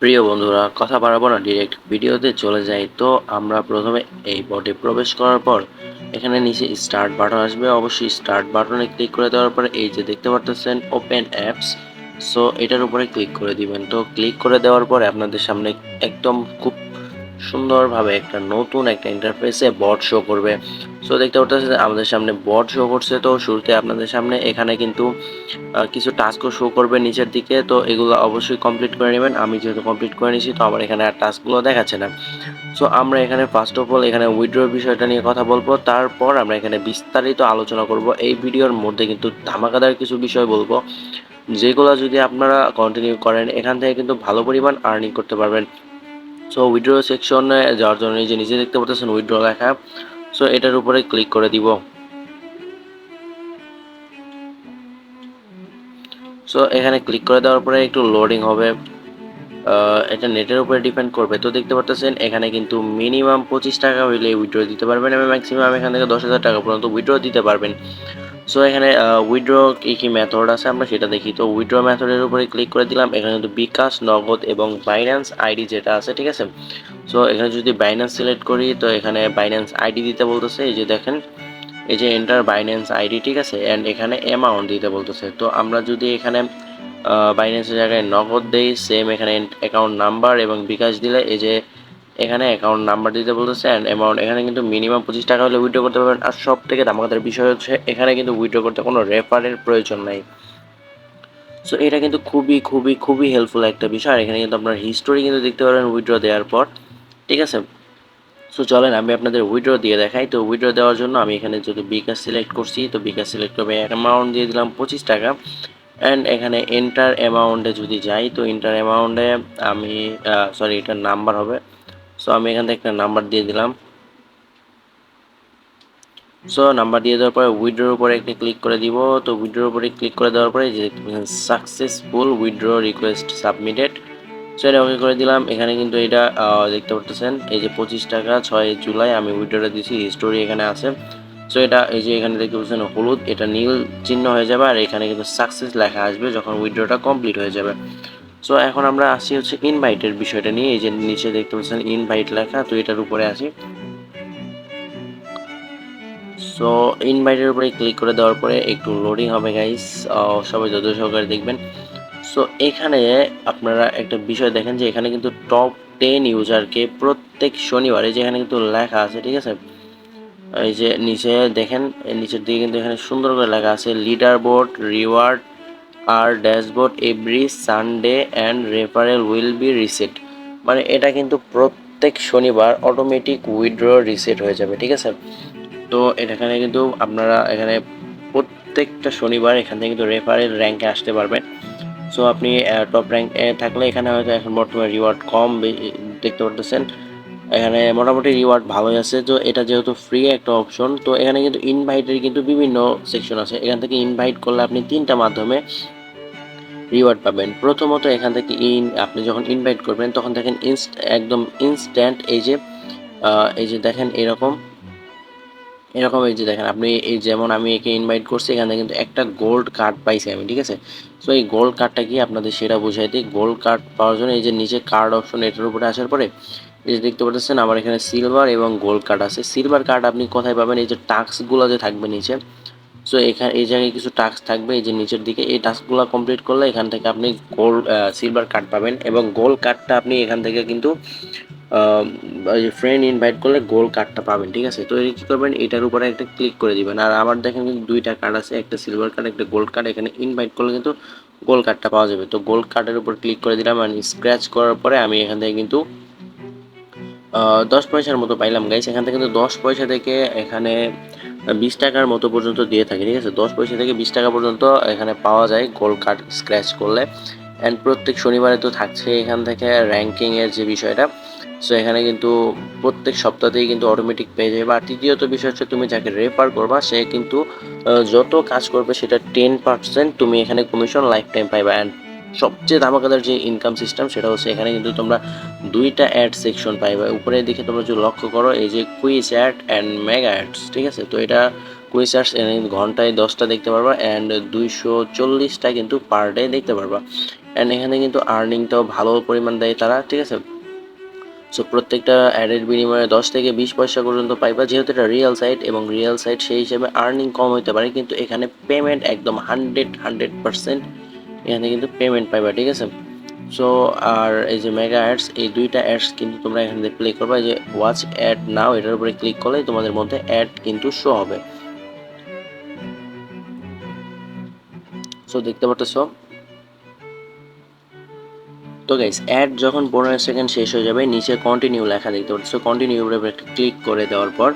প্রিয় বন্ধুরা, কথা বাড়াবো না, ডিরেক্ট ভিডিওতে চলে যাই। তো আমরা প্রথমে এই বটে প্রবেশ করার পর এখানে নিচে স্টার্ট বাটন আসবে। অবশ্যই স্টার্ট বাটনে ক্লিক করে দেওয়ার পরে এই যে দেখতে পারতেছেন ওপেন অ্যাপস, সো এটার উপরে ক্লিক করে দিবেন। তো ক্লিক করে দেওয়ার পরে আপনাদের সামনে একদম খুব সুন্দরভাবে একটা নতুন একটা ইন্টারফেসে বট শো করবে। সো দেখতে পারতেছেন আমাদের সামনে বট শো করছে। তো শুরুতে আপনাদের সামনে এখানে কিন্তু কিছু টাস্কও শো করবে নিচের দিকে। তো এগুলো অবশ্যই কমপ্লিট করে নেবেন। আমি যেহেতু কমপ্লিট করে নিয়েছি, তো আমার এখানে আর টাস্কগুলো দেখাচ্ছে না। সো আমরা এখানে ফার্স্ট অফ অল এখানে উইথড্রর বিষয়টা নিয়ে কথা বলবো, তারপর আমরা এখানে বিস্তারিত আলোচনা করব। এই ভিডিওর মধ্যে কিন্তু ধামাকাদার কিছু বিষয় বলবো, যেগুলো যদি আপনারা কন্টিনিউ করেন এখান থেকে কিন্তু ভালো পরিমাণ আর্নিং করতে পারবেন। সো উইথড্র সেকশনে যাওয়ার জন্য এই যে নিচে দেখতে পাচ্ছেন উইথড্র লেখা, সো এটার উপরে ক্লিক করে দিব। সো এখানে ক্লিক করে দেওয়ার পরে একটু লোডিং হবে। এটা নেটের উপরে ডিপেন্ড করবে। তো দেখতে পারতেছেন এখানে কিন্তু মিনিমাম 25 টাকা হইলে উইথড্র দিতে পারবেন এবং ম্যাক্সিমাম এখান থেকে 10,000 টাকা পর্যন্ত উইথড্র দিতে পারবেন। সো এখানে উইথড্র কী মেথড আছে আমরা সেটা দেখি। তো উইথড্র মেথডের উপরে ক্লিক করে দিলাম। এখানে কিন্তু বিকাশ, নগদ এবং বাইন্যান্স আইডি যেটা আছে, ঠিক আছে। সো এখানে যদি বাইন্যান্স সিলেক্ট করি, তো এখানে বাইন্যান্স আইডি দিতে বলতেছে। এই যে দেখেন, এই যে এন্টার বাইন্যান্স আইডি, ঠিক আছে, অ্যান্ড এখানে অ্যামাউন্ট দিতে বলতেছে। তো আমরা যদি এখানে বাইন্যান্সের জায়গায় নগদ দেই, সেম এখানে অ্যাকাউন্ট নাম্বার এবং বিকাশ দিলে এই যে এখানে অ্যাকাউন্ট নাম্বার দিতে বলতেছে অ্যান্ড অ্যামাউন্ট। এখানে কিন্তু মিনিমাম 25 টাকা হলে উইথড্র করতে পারবেন। আর সব থেকে ধামাকাদার বিষয় হচ্ছে এখানে কিন্তু উইথড্র করতে কোনো রেফারের প্রয়োজন নাই। সো এটা কিন্তু খুবই খুবই খুবই হেল্পফুল একটা বিষয়। আর এখানে কিন্তু আপনার হিস্টোরি কিন্তু দেখতে পারবেন উইথড্র দেওয়ার পর, ঠিক আছে। সো চলেন আমি আপনাদের উইথড্র দিয়ে দেখাই। তো উইথড্র দেওয়ার জন্য আমি এখানে যদি বিকাশ সিলেক্ট করছি, তো বিকাশ সিলেক্ট করবে, অ্যামাউন্ট দিয়ে দিলাম 25 টাকা। অ্যান্ড এখানে এন্টার অ্যামাউন্টে যদি যাই, তো এন্টার অ্যামাউন্টে আমি সরি, এটার নাম্বার হবে। সো আমি এখান থেকে একটা নাম্বার দিয়ে দিলাম। সো নাম্বার দিয়ে দেওয়ার পরে উইথড্রোর উপরে একটা ক্লিক করে দিব। তো উইথড্রোর উপরে ক্লিক করে দেওয়ার পরে যে successful withdraw request submitted, so এটা ওকে করে দিলাম। এখানে কিন্তু এটা দেখতে পারতেছেন এই যে 25 টাকা 6 জুলাই আমি উইথড্রটা দিয়েছি, হিস্টোরি এখানে আছে। সো এটা এই যে এখানে দেখতে পাচ্ছেন হলুদ, এটা নীল চিহ্ন হয়ে যাবে। আর এখানে কিন্তু সাকসেস লেখা আসবে যখন উইথড্রটা কমপ্লিট হয়ে যাবে। সো এখন আমরা আসি হচ্ছে ইনভাইটের বিষয়টা নিয়ে। এই যে নিচে দেখতে পাচ্ছেন ইনভাইট লেখা, তো এটার উপরে আসি। সো ইনভাইটের উপরে ক্লিক করে দেওয়ার পরে একটু লোডিং হবে গাইস, সবাই যত সহকারে দেখবেন। সো এখানে আপনারা একটা বিষয় দেখেন যে এখানে কিন্তু টপ 10 ইউজারকে প্রত্যেক শনিবারে, যেখানে কিন্তু লেখা আছে, ঠিক আছে, এই যে নিচে দেখেন, নিচের দিকে কিন্তু এখানে সুন্দর করে লেখা আছে লিডার বোর্ড রিওয়ার্ড আর dashboard every Sunday and referral will be reset. মানে এটা কিন্তু প্রত্যেক শনিবার অটোমেটিক উইথড্র রিসেট হয়ে যাবে, ঠিক আছে। তো এখানে কিন্তু আপনারা এখানে প্রত্যেকটা শনিবার এখান থেকে কিন্তু রেফারেল র্যাঙ্কে আসতে পারবেন। সো আপনি টপ র্যাঙ্ক থাকলে এখানে হয়তো এখন বর্তমানে রিওয়ার্ড কম দেখতে পারতেছেন। এখানে মোটামুটি রিওয়ার্ড ভালোই আছে। তো এটা যেহেতু ফ্রি একটা অপশন, তো এখানে কিন্তু ইনভাইটের কিন্তু বিভিন্ন সেকশন আছে। এখান থেকে ইনভাইট করলে আপনি তিনটা মাধ্যমে রিওয়ার্ড পাবেন। প্রথমত এখান থেকে আপনি যখন ইনভাইট করবেন তখন দেখেন একদম ইনস্ট্যান্ট এই যে দেখেন এরকম এরকম এই যে দেখেন আপনি এই যেমন আমি একে ইনভাইট করছি, এখানে কিন্তু একটা গোল্ড কার্ড পাইছি আমি, ঠিক আছে। সো এই গোল্ড কার্ডটা কি আপনাদের সেটা বুঝাই দিই। গোল্ড কার্ড পাওয়ার জন্য এই যে নিচে কার্ড অপশন, এটার উপরে আসার পরে এই যে দেখতে পাচ্ছেন আমার এখানে সিলভার এবং গোল্ড কার্ড আছে। সিলভার কার্ড আপনি কোথায় পাবেন, এই যে টাস্কগুলো যে থাকবে নিচে, সো এখানে এই জায়গায় কিছু টাস্ক থাকবে এই যে নিচের দিকে, এই টাস্কগুলো কমপ্লিট করলে এখান থেকে আপনি সিলভার কার্ড পাবেন এবং গোল্ড কার্ডটা আপনি এখান থেকে কিন্তু ফ্রেন্ড ইনভাইট করলে গোল্ড কার্ডটা পাবেন, ঠিক আছে। তো এই কী করবেন, এটার উপরে একটা ক্লিক করে দিবেন। আর আমার দেখেন কিন্তু দুইটা কার্ড আছে, একটা সিলভার কার্ড একটা গোল্ড কার্ড। এখানে ইনভাইট করলে কিন্তু গোল্ড কার্ডটা পাওয়া যাবে। তো গোল্ড কার্ডের উপর ক্লিক করে দিলাম আর স্ক্র্যাচ করার পরে আমি এখান থেকে কিন্তু 10 পয়সার মতো পাইলাম গাইস। এখান থেকে কিন্তু 10 পয়সা থেকে এখানে 20 টাকার মতো পর্যন্ত দিয়ে থাকে, ঠিক আছে। 10 পয়সা থেকে 20 টাকা পর্যন্ত এখানে পাওয়া যায় গোল্ড কার্ড স্ক্র্যাচ করলে। অ্যান্ড প্রত্যেক শনিবারে তো থাকছে এখান থেকে র্যাঙ্কিংয়ের যে বিষয়টা। সো এখানে কিন্তু প্রত্যেক সপ্তাহতেই কিন্তু অটোমেটিক পেয়ে যাবে। আর তৃতীয়ত বিষয় হচ্ছে তুমি যাকে রেফার করবা সে কিন্তু যত কাজ করবে সেটা 10% তুমি এখানে কমিশন লাইফ টাইম পাইবা। অ্যান্ড সবচেয়ে ধামাকাদার যে ইনকাম সিস্টেম সেটা হচ্ছে এখানে কিন্তু তোমরা দুইটা অ্যাড সেকশন পাইবা। উপরের দিকে তোমরা যদি লক্ষ্য করো এই যে quiz ad and mega ads, ঠিক আছে। তো এটা কুইজ অ্যাডস ঘন্টায় 10টা দেখতে পারবা অ্যান্ড 240টা কিন্তু পার ডে দেখতে পারবা। অ্যান্ড এখানে কিন্তু আর্নিংটাও ভালো পরিমাণ দেয় তারা, ঠিক আছে। সো প্রত্যেকটা অ্যাডের বিনিময়ে 10 থেকে 20 পয়সা পর্যন্ত পাইবা, যেহেতু এটা রিয়েল সাইট এবং রিয়েল সাইট সেই হিসেবে আর্নিং কম হতে পারে, কিন্তু এখানে পেমেন্ট একদম 100% এখানে কিন্তু পেমেন্ট পাইবা, ঠিক আছে। সো আর এই যে মেগা অ্যাডস, এই দুইটা অ্যাডস কিন্তু তোমরা এখান থেকে প্লে করবা, যে ওয়াচ অ্যাড নাও এটার উপরে ক্লিক করলে তোমাদের মধ্যে অ্যাড কিন্তু শো হবে। সো দেখতে পারতেছো। তো গাইস অ্যাড যখন 15 সেকেন্ড শেষ হয়ে যাবে, নিচে কন্টিনিউ লেখা দেখতে পাচ্ছ, কন্টিনিউ উপরে ক্লিক করে দেওয়ার পর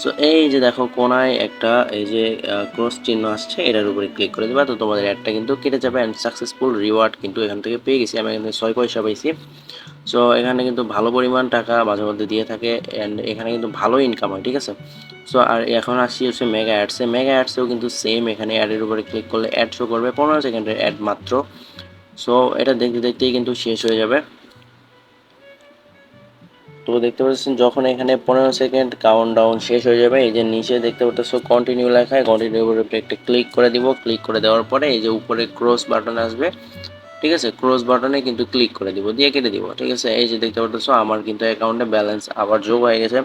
সো এই যে দেখো কোনায় একটা এই যে ক্রস চিহ্ন আসছে, এটার উপরে ক্লিক করে দেবা, তো তোমাদের অ্যাডটা কিন্তু কেটে যাবে। অ্যান্ড সাকসেসফুল রিওয়ার্ড কিন্তু এখান থেকে পেয়ে গেছি, আমি এখান থেকে 6 পয়সা পাইছি। সো এখানে কিন্তু ভালো পরিমাণ টাকা মাঝে মধ্যে দিয়ে থাকে, অ্যান্ড এখানে কিন্তু ভালো ইনকাম হয়, ঠিক আছে। সো আর এখন আসছি হচ্ছে মেগা অ্যাডসে। মেগা অ্যাডসেও কিন্তু সেম, এখানে অ্যাডের উপরে ক্লিক করলে অ্যাড শো করবে, 15 সেকেন্ডের অ্যাড মাত্র। সো এটা দেখতে দেখতেই কিন্তু শেষ হয়ে যাবে। তো দেখতে পাচ্ছেন যখন এখানে 15 সেকেন্ড কাউন্ট ডাউন শেষ হয়ে যাবে, এই যে নিচে দেখতে পাচ্ছ কন্টিনিউ লেখায়, কন্টিনিউ উপরে একটা ক্লিক করে দিব। ক্লিক করে দেওয়ার পরে এই যে উপরে ক্রস বাটন আসবে, ঠিক আছে, ক্রস বাটনে কিন্তু ক্লিক করে দিব, দিয়ে কেটে দিব, ঠিক আছে। এই যে দেখতে পাচ্ছ আমার কিন্তু অ্যাকাউন্টে ব্যালেন্স আবার যোগ হয়ে গেছে।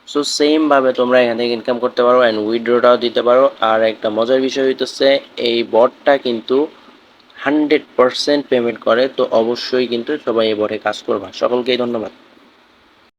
সো সেম ভাবে তোমরা এখান থেকে ইনকাম করতে পারো অ্যান্ড উইথড্রটাও দিতে পারো। আর একটা মজার বিষয় হইতেছে এই বটটা কিন্তু 100% পেমেন্ট করে, তো অবশ্যই কিন্তু সবাই এই বটে কাজ করবা। সকলকেই ধন্যবাদ।